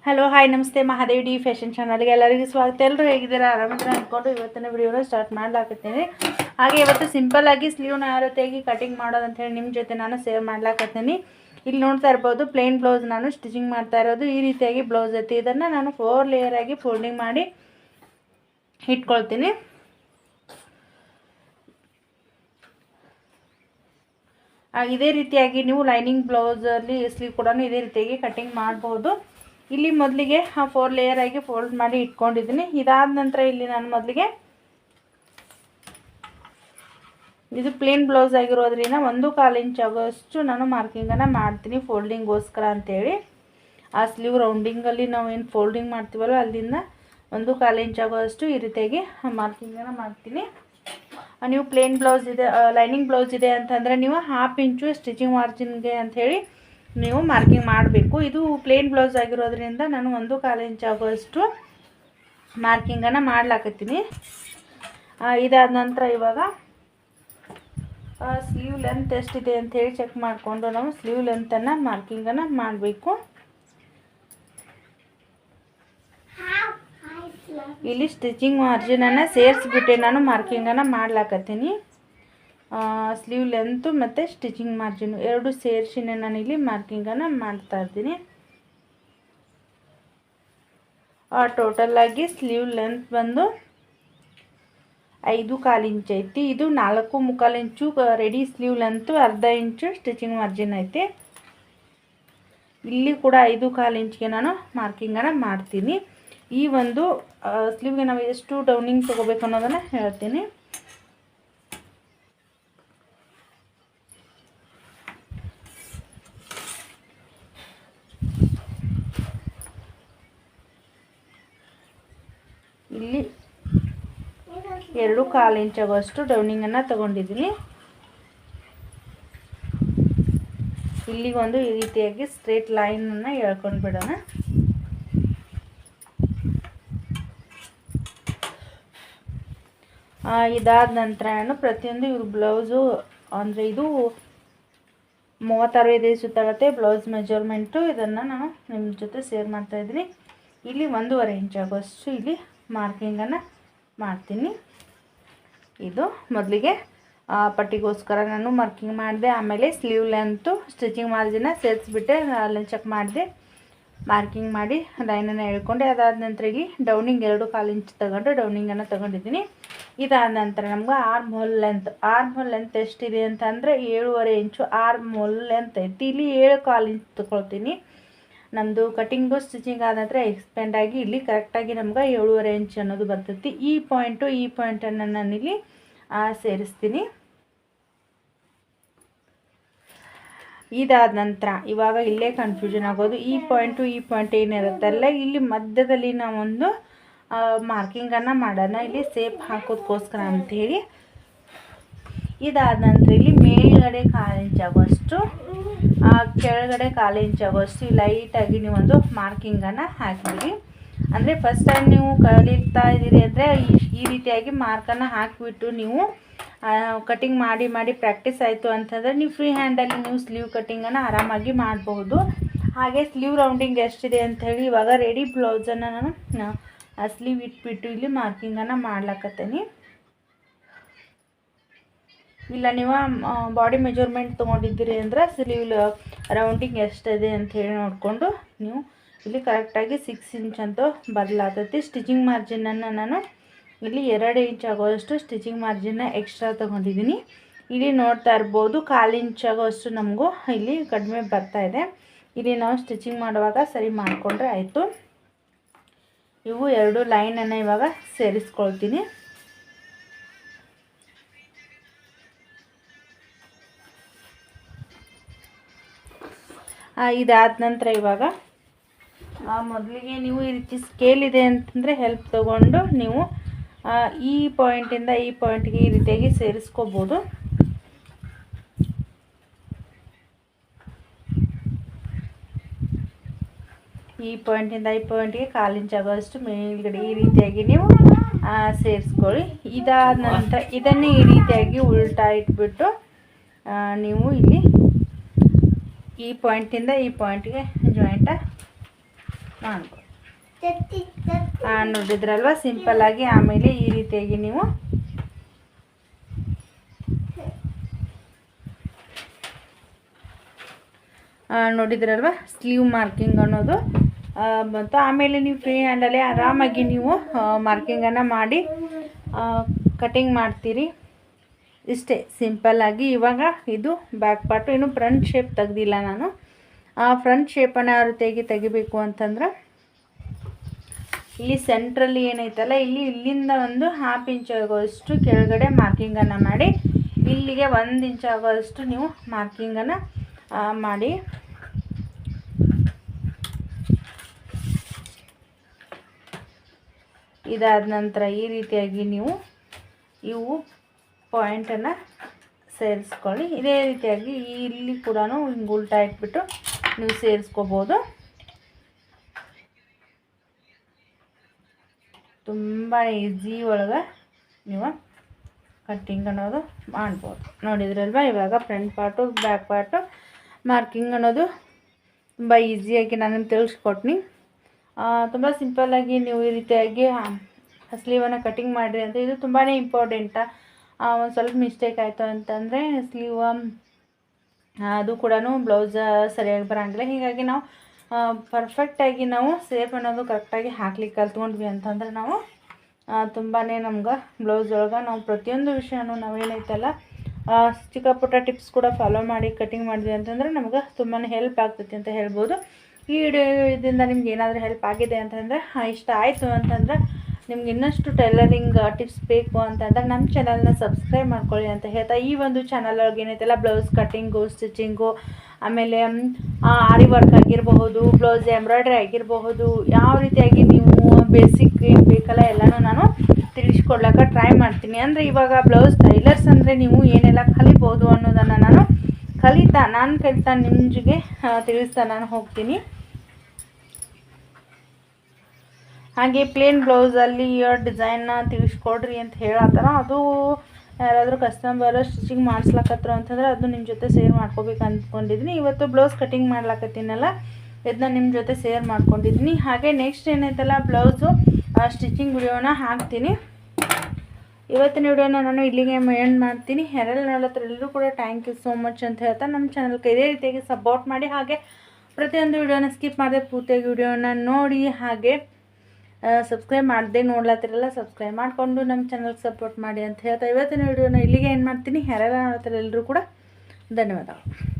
Hello hi ನಮಸ್ತೆ Mahadev D fashion ಚಾನಲ್ಗೆ ಎಲ್ಲರಿಗೂ ಸ್ವಾಗತ. ಎಲ್ಲರೂ ಹೇಗಿದ್ದೀರಾ? ಆರಾಮಿದ್ರೆ ಅಂದ್ಕೊಂಡು ಇವತ್ತಿನ ವಿಡಿಯೋನ ಸ್ಟಾರ್ಟ್ ಮಾಡ್ಲಾಕತ್ತೀನಿ. ಹಾಗೆ ಇವತ್ತು ಸಿಂಪಲ್ ಆಗಿ ಸ್ಲೀವ್ನ ಯಾವ ರೀತಿಯಾಗಿ ಕಟಿಂಗ್ ಮಾಡೋದು ಅಂತ ಹೇಳಿ ನಿಮ್ಮ ಜೊತೆ ನಾನು ಶೇರ್ ಮಾಡ್ಲಾಕತ್ತೀನಿ. ಇಲ್ಲಿ ನೋಡ್ತಾ ಇರ್ಬೋದು ಪ್ಲೇನ್ ಬ್ಲೌಸ್ ನಾನು ಸ್ಟಿಚಿಂಗ್ ಮಾಡ್ತಾ ಇರೋದು. ಈ ರೀತಿಯಾಗಿ ಬ್ಲೌಸ್ ಐತಿ. ಇದನ್ನು ನಾನು 4 ಲೇಯರ್ ಆಗಿ ಫೋಲ್ಡಿಂಗ್ ಮಾಡಿ ಇಟ್ಕೊಳ್ತೀನಿ. ಇದೇ ರೀತಿಯಾಗಿ ನೀವು ಲೈನಿಂಗ್ ಬ್ಲೌಸಲ್ಲಿ ಸ್ಲೀವ್ ಕೂಡ ಇದೇ ರೀತಿಯಾಗಿ ಕಟಿಂಗ್ ಮಾಡಬಹುದು. ಇಲ್ಲಿ ಮೊದಲಿಗೆ 4 ಲೇಯರ್ ಆಗಿ ಫೋಲ್ಡ್ ಮಾಡಿ ಇಟ್ಕೊಂಡಿದ್ದೀನಿ. ಇದಾದ ನಂತರ ಇಲ್ಲಿ ನಾನು ಮೊದಲಿಗೆ ಇದು ಪ್ಲೇನ್ ಬ್ಲೌಸ್ ಆಗಿರೋದ್ರಿಂದ 1.25 ಇಂಚ್ ಆಗೋಷ್ಟು ನಾನು ಮಾರ್ಕಿಂಗನ್ನು ಮಾಡ್ತೀನಿ ಫೋಲ್ಡಿಂಗ್ಗೋಸ್ಕರ ಅಂತೇಳಿ. ಆ ಸ್ಲೀವ್ ರೌಂಡಿಂಗಲ್ಲಿ ನಾವು ಏನು ಫೋಲ್ಡಿಂಗ್ ಮಾಡ್ತೀವಲ್ಲ ಅಲ್ಲಿಂದ 1.25 ಇಂಚ್ ಆಗೋಷ್ಟು ಈ ರೀತಿಯಾಗಿ ಮಾರ್ಕಿಂಗನ್ನು ಮಾಡ್ತೀನಿ. ನೀವು ಪ್ಲೇನ್ ಬ್ಲೌಸ್ ಇದೆ ಲೈನಿಂಗ್ ಬ್ಲೌಸ್ ಇದೆ ಅಂತಂದರೆ ನೀವು 1/2 ಇಂಚು ಸ್ಟಿಚಿಂಗ್ ಮಾರ್ಜಿನ್ಗೆ ಅಂಥೇಳಿ ನೀವು ಮಾರ್ಕಿಂಗ್ ಮಾಡಬೇಕು. ಇದು ಪ್ಲೇನ್ ಬ್ಲೌಸ್ ಆಗಿರೋದ್ರಿಂದ ನಾನು 1.25 ಇಂಚ್ ಆಗೋಷ್ಟು ಮಾರ್ಕಿಂಗನ್ನು ಮಾಡ್ಲಾಕತ್ತೀನಿ. ಇದಾದ ನಂತರ ಇವಾಗ ಸ್ಲೀವ್ ಲೆಂತ್ ಎಷ್ಟಿದೆ ಅಂಥೇಳಿ ಚೆಕ್ ಮಾಡಿಕೊಂಡು ನಾವು ಸ್ಲೀವ್ ಲೆಂತನ್ನು ಮಾರ್ಕಿಂಗನ್ನು ಮಾಡಬೇಕು. ಇಲ್ಲಿ ಸ್ಟಿಚಿಂಗ್ ಮಾರ್ಜಿನನ್ನು ಸೇರಿಸ್ಬಿಟ್ಟೆ ನಾನು ಮಾರ್ಕಿಂಗನ್ನು ಮಾಡ್ಲಾಕತ್ತೀನಿ. ಸ್ಲೀವ್ ಲೆಂತು ಮತ್ತು ಸ್ಟಿಚಿಂಗ್ ಮಾರ್ಜಿನ್ ಎರಡು ಸೇರಿಸಿನೇ ನಾನು ಇಲ್ಲಿ ಮಾರ್ಕಿಂಗನ್ನು ಮಾಡ್ತಾ ಇದ್ದೀನಿ. ಟೋಟಲಾಗಿ ಸ್ಲೀವ್ ಲೆಂತ್ ಬಂದು 5.25 ಇಂಚ್ ಐತಿ. ಇದು 4.25 ಇಂಚು ರೆಡಿ ಸ್ಲೀವ್ ಲೆಂತು, 1/2 ಇಂಚು ಸ್ಟಿಚಿಂಗ್ ಮಾರ್ಜಿನ್ ಐತಿ. ಇಲ್ಲಿ ಕೂಡ 5.25 ಇಂಚ್ಗೆ ನಾನು ಮಾರ್ಕಿಂಗನ್ನು ಮಾಡ್ತೀನಿ. ಈ ಒಂದು ಸ್ಲೀವ್ಗೆ ನಾವು ಎಷ್ಟು ಡೌನಿಂಗ್ ತೊಗೋಬೇಕು ಅನ್ನೋದನ್ನು ಹೇಳ್ತೀನಿ. ಇಲ್ಲಿ 2.25 ಇಂಚ್ ಆಗೋಷ್ಟು ಡೌನಿಂಗನ್ನು ತಗೊಂಡಿದ್ದೀನಿ. ಇಲ್ಲಿಗೆ ಒಂದು ಈ ರೀತಿಯಾಗಿ ಸ್ಟ್ರೇಟ್ ಲೈನನ್ನು ಎಳ್ಕೊಂಡು ಬಿಡೋಣ. ಇದಾದ ನಂತರ ನಾನು ಪ್ರತಿಯೊಂದು ಇವ್ರ ಬ್ಲೌಸು ಅಂದರೆ ಇದು 36 ಸುತ್ತಾಗುತ್ತೆ ಬ್ಲೌಸ್ ಮೆಜರ್ಮೆಂಟು. ಇದನ್ನು ನಾನು ನಿಮ್ಮ ಜೊತೆ ಶೇರ್ ಮಾಡ್ತಾಯಿದ್ದೀನಿ. ಇಲ್ಲಿ 1.25 ಇಂಚ್ ಆಗೋಷ್ಟು ಇಲ್ಲಿ ಮಾರ್ಕಿಂಗನ್ನು ಮಾಡ್ತೀನಿ. ಇದು ಮೊದಲಿಗೆ ಪಟ್ಟಿಗೋಸ್ಕರ ನಾನು ಮಾರ್ಕಿಂಗ್ ಮಾಡಿದೆ. ಆಮೇಲೆ ಸ್ಲೀವ್ ಲೆಂತು ಸ್ಟಿಚಿಂಗ್ ಮಾರ್ಜಿನ ಸೇರಿಸ್ಬಿಟ್ಟೆ, ಅಲ್ಲಿ ಚೆಕ್ ಮಾಡಿದೆ, ಮಾರ್ಕಿಂಗ್ ಮಾಡಿ ಲೈನನ್ನು ಎಳ್ಕೊಂಡೆ. ಅದಾದ ನಂತರ ಇಲ್ಲಿ ಡೌನಿಂಗ್ 2.25 ಇಂಚ್ ತಗೊಂಡು ಡೌನಿಂಗನ್ನು ತೊಗೊಂಡಿದ್ದೀನಿ. ಇದಾದ ನಂತರ ನಮ್ಗೆ ಆರ್ಮ್ ಹೋಲ್ ಲೆಂತ್ ಎಷ್ಟಿದೆ ಅಂತಂದರೆ 7.25 ಇಂಚು ಆರ್ಮ್ ಹೋಲ್ ಲೆಂತ್ ಐತಿ. ಇಲ್ಲಿ 7.25 ಇಂಚ್ ತೊಗೊಳ್ತೀನಿ. ನಮ್ಮದು ಕಟಿಂಗು ಸ್ಟಿಚಿಂಗ್ ಆದ ನಂತರ ಎಕ್ಸ್ಪೆಂಡ್ ಆಗಿ ಇಲ್ಲಿ ಕರೆಕ್ಟಾಗಿ ನಮ್ಗೆ 7.25 ಇಂಚ್ ಅನ್ನೋದು ಬರ್ತೈತಿ. ಈ ಪಾಯಿಂಟನ್ನು ನಾನಿಲ್ಲಿ ಸೇರಿಸ್ತೀನಿ. ಇದಾದ ನಂತರ ಇವಾಗ ಇಲ್ಲೇ ಕನ್ಫ್ಯೂಷನ್ ಆಗೋದು, ಈ ಪಾಯಿಂಟ್ ಏನಿರುತ್ತಲ್ಲ ಇಲ್ಲಿ ಮಧ್ಯದಲ್ಲಿ ನಾವೊಂದು ಮಾರ್ಕಿಂಗನ್ನು ಮಾಡೋಣ, ಇಲ್ಲಿ ಸೇಪ್ ಹಾಕೋದಕ್ಕೋಸ್ಕರ ಅಂಥೇಳಿ. ಇದಾದ ನಂತರ ಇಲ್ಲಿ ಮೇಲ್ಗಡೆ 1/4 ಇಂಚ್ ಆಗೋಷ್ಟು ಕೆಳಗಡೆ 1/4 ಇಂಚ್ ಆಗೋಷ್ಟು ಲೈಟಾಗಿ ನೀವೊಂದು ಮಾರ್ಕಿಂಗನ್ನು ಹಾಕಿಬಿಡಿ. ಅಂದರೆ ಫಸ್ಟ್ ಟೈಮ್ ನೀವು ಕಲಿತಾ ಇದ್ದೀರಿ ಅಂದರೆ ಈ ರೀತಿಯಾಗಿ ಮಾರ್ಕನ್ನು ಹಾಕಿಬಿಟ್ಟು ನೀವು ಕಟಿಂಗ್ ಮಾಡಿ ಪ್ರಾಕ್ಟೀಸ್ ಆಯಿತು ಅಂತಂದರೆ ನೀವು ಫ್ರೀ ಹ್ಯಾಂಡಲ್ಲಿ ನೀವು ಸ್ಲೀವ್ ಕಟ್ಟಿಂಗನ್ನು ಆರಾಮಾಗಿ ಮಾಡಬಹುದು. ಹಾಗೆ ಸ್ಲೀವ್ ರೌಂಡಿಂಗ್ ಎಷ್ಟಿದೆ ಅಂಥೇಳಿ ಇವಾಗ ರೆಡಿ ಬ್ಲೌಸನ್ನು ನಾನು ಸ್ಲೀವ್ ಇಟ್ಬಿಟ್ಟು ಇಲ್ಲಿ ಮಾರ್ಕಿಂಗನ್ನು ಮಾಡ್ಲಾಕತ್ತೀನಿ. ಇಲ್ಲ ನೀವು ಬಾಡಿ ಮೆಜರ್ಮೆಂಟ್ ತೊಗೊಂಡಿದ್ದೀರಿ ಅಂದರೆ ಸ್ಲೀವ್ ರೌಂಡಿಂಗ್ ಎಷ್ಟಿದೆ ಅಂಥೇಳಿ ನೋಡಿಕೊಂಡು ನೀವು ಇಲ್ಲಿ ಕರೆಕ್ಟಾಗಿ 6 ಇಂಚ್ ಅಂತೂ ಬದಲಾಗ್ತೈತಿ. ಸ್ಟಿಚಿಂಗ್ ಮಾರ್ಜಿನನ್ನು ನಾನು ಇಲ್ಲಿ 2 ಇಂಚ್ ಆಗೋಷ್ಟು ಸ್ಟಿಚಿಂಗ್ ಮಾರ್ಜಿನ್ನ ಎಕ್ಸ್ಟ್ರಾ ತೊಗೊಂಡಿದ್ದೀನಿ. ಇಲ್ಲಿ ನೋಡ್ತಾ ಇರ್ಬೋದು 1/4 ಇಂಚ್ ಆಗೋಷ್ಟು ನಮಗೂ ಇಲ್ಲಿ ಕಡಿಮೆ ಬರ್ತಾಯಿದೆ. ಇಲ್ಲಿ ನಾವು ಸ್ಟಿಚಿಂಗ್ ಮಾಡುವಾಗ ಸರಿ ಮಾಡಿಕೊಂಡ್ರೆ ಆಯಿತು. ಇವು 2 ಲೈನನ್ನು ಇವಾಗ ಸೇರಿಸ್ಕೊಳ್ತೀನಿ. ಇದಾದ ನಂತರ ಇವಾಗ ಮೊದಲಿಗೆ ನೀವು ಈ ರೀತಿ ಸ್ಕೇಲ್ ಇದೆ ಅಂತಂದರೆ ಹೆಲ್ಪ್ ತೊಗೊಂಡು ನೀವು ಈ ಪಾಯಿಂಟಿಂದ ಈ ಪಾಯಿಂಟ್ಗೆ ಈ ರೀತಿಯಾಗಿ ಸೇರಿಸ್ಕೋಬೋದು. ಈ ಪಾಯಿಂಟಿಂದ ಈ ಪಾಯಿಂಟ್ಗೆ 1/4 ಇಂಚ್ ಆಗೋಷ್ಟು ಮೇಲ್ಗಡೆ ಈ ರೀತಿಯಾಗಿ ನೀವು ಸೇರಿಸ್ಕೊಳ್ಳಿ. ಇದಾದ ನಂತರ ಇದನ್ನೇ ಈ ರೀತಿಯಾಗಿ ಉಲ್ಟಾ ಇಟ್ಬಿಟ್ಟು ನೀವು ಇಲ್ಲಿ ಈ ಪಾಯಿಂಟಿಂದ ಈ ಪಾಯಿಂಟ್ಗೆ ಜಾಯಿಂಟ ಮಾಡ್ಬೋದು. ನೋಡಿದ್ರಲ್ವ ಸಿಂಪಲ್ಲಾಗಿ. ಆಮೇಲೆ ಈ ರೀತಿಯಾಗಿ ನೀವು ನೋಡಿದ್ರಲ್ವ ಸ್ಲೀವ್ ಮಾರ್ಕಿಂಗ್ ಅನ್ನೋದು ಮತ್ತು ಆಮೇಲೆ ನೀವು ಫ್ರೀ ಹ್ಯಾಂಡಲ್ಲೇ ಆರಾಮಾಗಿ ನೀವು ಮಾರ್ಕಿಂಗನ್ನು ಮಾಡಿ ಕಟಿಂಗ್ ಮಾಡ್ತೀರಿ. ಇಷ್ಟೇ ಸಿಂಪಲ್ಲಾಗಿ. ಇವಾಗ ಇದು ಬ್ಯಾಕ್ ಪಾರ್ಟು. ಇನ್ನು ಫ್ರಂಟ್ ಶೇಪ್ ತೆಗ್ದಿಲ್ಲ ನಾನು. ಫ್ರಂಟ್ ಶೇಪನ್ನು ಯಾವ ರೀತಿಯಾಗಿ ತೆಗಿಬೇಕು ಅಂತಂದ್ರೆ, ಇಲ್ಲಿ ಸೆಂಟ್ರಲ್ಲಿ ಏನೈತಲ್ಲ, ಇಲ್ಲಿಂದ ಒಂದು 1/2 ಇಂಚ್ ಆಗೋಷ್ಟು ಕೆಳಗಡೆ ಮಾರ್ಕಿಂಗನ್ನು ಮಾಡಿ, ಇಲ್ಲಿಗೆ 1 ಇಂಚ್ ಆಗೋಷ್ಟು ನೀವು ಮಾರ್ಕಿಂಗನ್ನು ಮಾಡಿ. ಇದಾದ ನಂತರ ಈ ರೀತಿಯಾಗಿ ನೀವು ಇವು ಪಾಯಿಂಟನ್ನು ಸೇರಿಸ್ಕೊಳ್ಳಿ. ಇದೇ ರೀತಿಯಾಗಿ ಇಲ್ಲಿ ಕೂಡ ಹಿಂಗೆ ಉಲ್ಟಾ ಇಟ್ಬಿಟ್ಟು ನೀವು ಸೇರಿಸ್ಕೋಬೋದು. ತುಂಬ ಈಸಿ ಒಳಗೆ ನೀವು ಕಟ್ಟಿಂಗ್ ಅನ್ನೋದು ಮಾಡ್ಬೋದು. ನೋಡಿದ್ರಲ್ವ ಇವಾಗ front part back part marking ಅನ್ನೋದು ತುಂಬ ಈಸಿಯಾಗಿ ನಾನು ತಿಳಿಸ್ಕೊಟ್ನಿ. ತುಂಬ ಸಿಂಪಲ್ಲಾಗಿ ನೀವು ಈ ರೀತಿಯಾಗಿ ಸ್ಲೀವನ್ನು ಕಟಿಂಗ್ ಮಾಡಿರಿ ಅಂತ. ಇದು ತುಂಬಾ ಇಂಪಾರ್ಟೆಂಟ. ಒಂದು ಸ್ವಲ್ಪ ಮಿಸ್ಟೇಕ್ ಆಯಿತು ಅಂತಂದರೆ ಸ್ಲೀವ್ ಅದು ಕೂಡ ಬ್ಲೌಸ್ ಸರಿಯಾಗಿ ಬರೋಂಗಿಲ್ಲ. ಹೀಗಾಗಿ ನಾವು ಪರ್ಫೆಕ್ಟಾಗಿ ನಾವು ಸೇಪ್ ಅನ್ನೋದು ಕರೆಕ್ಟಾಗಿ ಹಾಕ್ಲಿಕ್ಕೆ ಕಲ್ತ್ಕೊಂಡ್ವಿ ಅಂತಂದ್ರೆ ನಾವು ತುಂಬಾ ನಮ್ಗೆ ಬ್ಲೌಸ್ ಒಳಗೆ ನಾವು ಪ್ರತಿಯೊಂದು ವಿಷಯನೂ ನಾವೇನೈತಲ್ಲ ಚಿಕ್ಕ ಪುಟ್ಟ ಟಿಪ್ಸ್ ಕೂಡ ಫಾಲೋ ಮಾಡಿ ಕಟಿಂಗ್ ಮಾಡಿದ್ವಿ ಅಂತಂದರೆ ನಮ್ಗೆ ತುಂಬಾ ಹೆಲ್ಪ್ ಆಗ್ತೈತಿ ಅಂತ ಹೇಳ್ಬೋದು. ಈ ವಿಡಿಯೋ ಇದರಿಂದ ನಿಮ್ಗೆ ಏನಾದರೂ ಹೆಲ್ಪ್ ಆಗಿದೆ ಅಂತಂದರೆ, ಇಷ್ಟ ಆಯಿತು ಅಂತಂದರೆ, ನಿಮ್ಗೆ ಇನ್ನಷ್ಟು ಟೈಲರಿಂಗ್ ಟಿಪ್ಸ್ ಬೇಕು ಅಂತಂದರೆ ನಮ್ಮ ಚಾನಲ್ನ ಸಬ್ಸ್ಕ್ರೈಬ್ ಮಾಡ್ಕೊಳ್ಳಿ ಅಂತ ಹೇಳ್ತಾ, ಈ ಒಂದು ಚಾನಲ್ ಒಳಗೆ ಏನೈತಲ್ಲ ಬ್ಲೌಸ್ ಕಟ್ಟಿಂಗು, ಸ್ಟಿಚಿಂಗು, ಆಮೇಲೆ ಆರಿ ವರ್ಕ್ ಆಗಿರಬಹುದು, ಬ್ಲೌಸ್ ಎಂಬ್ರಾಯ್ಡ್ರಿ ಆಗಿರಬಹುದು, ಯಾವ ರೀತಿಯಾಗಿ ನೀವು ಬೇಸಿಕ್ ಏನು ಬೇಕಲ್ಲ ಎಲ್ಲನೂ ನಾನು ತಿಳಿಸ್ಕೊಡ್ಲಿಕ್ಕೆ ಟ್ರೈ ಮಾಡ್ತೀನಿ. ಅಂದರೆ ಇವಾಗ ಬ್ಲೌಸ್ ಟೈಲರ್ಸ್ ಅಂದರೆ ನೀವು ಏನೆಲ್ಲ ಕಲಿಬೋದು ಅನ್ನೋದನ್ನು ನಾನು ಕಲಿತಾ ನಿಮಗೆ ತಿಳಿಸ್ತಾ ನಾನು ಹೋಗ್ತೀನಿ. ಹಾಗೆ ಪ್ಲೇನ್ ಬ್ಲೌಸಲ್ಲಿ ಡಿಸೈನ್ನ ತಿಳಿಸ್ಕೊಡ್ರಿ ಅಂತ ಹೇಳತ್ತಾರ. ಅದು ಯಾರಾದರೂ ಕಸ್ಟಮರ್ ಸ್ಟಿಚಿಂಗ್ ಮಾಡಿಸ್ಲಕತ್ರು ಅಂತಂದರೆ ಅದು ನಿಮ್ಮ ಜೊತೆ ಶೇರ್ ಮಾಡ್ಕೋಬೇಕು ಅಂದ್ಕೊಂಡಿದ್ದೀನಿ. ಇವತ್ತು ಬ್ಲೌಸ್ ಕಟಿಂಗ್ ಮಾಡ್ಲಕತ್ತೀನಲ್ಲ, ಇದನ್ನ ನಿಮ್ಮ ಜೊತೆ ಶೇರ್ ಮಾಡ್ಕೊಂಡಿದ್ದೀನಿ. ಹಾಗೆ ನೆಕ್ಸ್ಟ್ ಏನೈತಲ್ಲ ಬ್ಲೌಸು ಸ್ಟಿಚಿಂಗ್ ವಿಡಿಯೋನ ಹಾಕ್ತೀನಿ. ಇವತ್ತಿನ ವಿಡಿಯೋನ ನಾನು ಇಲ್ಲಿಗೆ ಎಂಡ್ ಮಾಡ್ತೀನಿ. ಯಾರೆಲ್ಲ ನೋಡತ್ತರ ಎಲ್ಲರೂ ಕೂಡ ಥ್ಯಾಂಕ್ ಯು ಸೋ ಮಚ್ ಅಂತ ಹೇಳ್ತಾ ನಮ್ಮ ಚಾನಲ್ಗೆ ಇದೇ ರೀತಿಯಾಗಿ ಸಪೋರ್ಟ್ ಮಾಡಿ. ಹಾಗೆ ಪ್ರತಿಯೊಂದು ವಿಡಿಯೋನ ಸ್ಕಿಪ್ ಮಾಡದೆ ಪೂರ್ತಿಯಾಗಿ ವಿಡಿಯೋನ ನೋಡಿ. ಹಾಗೆ ಸಬ್ಸ್ಕ್ರೈಬ್ ಮಾಡದೆ ನೋಡ್ಲತ್ತಿರಲ್ಲ, ಸಬ್ಸ್ಕ್ರೈಬ್ ಮಾಡಿಕೊಂಡು ನಮ್ಮ ಚಾನಲ್ಗೆ ಸಪೋರ್ಟ್ ಮಾಡಿ ಅಂತ ಹೇಳ್ತಾ ಇವತ್ತಿನ ವಿಡಿಯೋನ ಇಲ್ಲಿಗೆ ಏನು ಮಾಡ್ತೀನಿ. ಯಾರೆಲ್ಲ ನೋಡ್ತಾರೆ ಎಲ್ಲರೂ ಕೂಡ ಧನ್ಯವಾದಗಳು.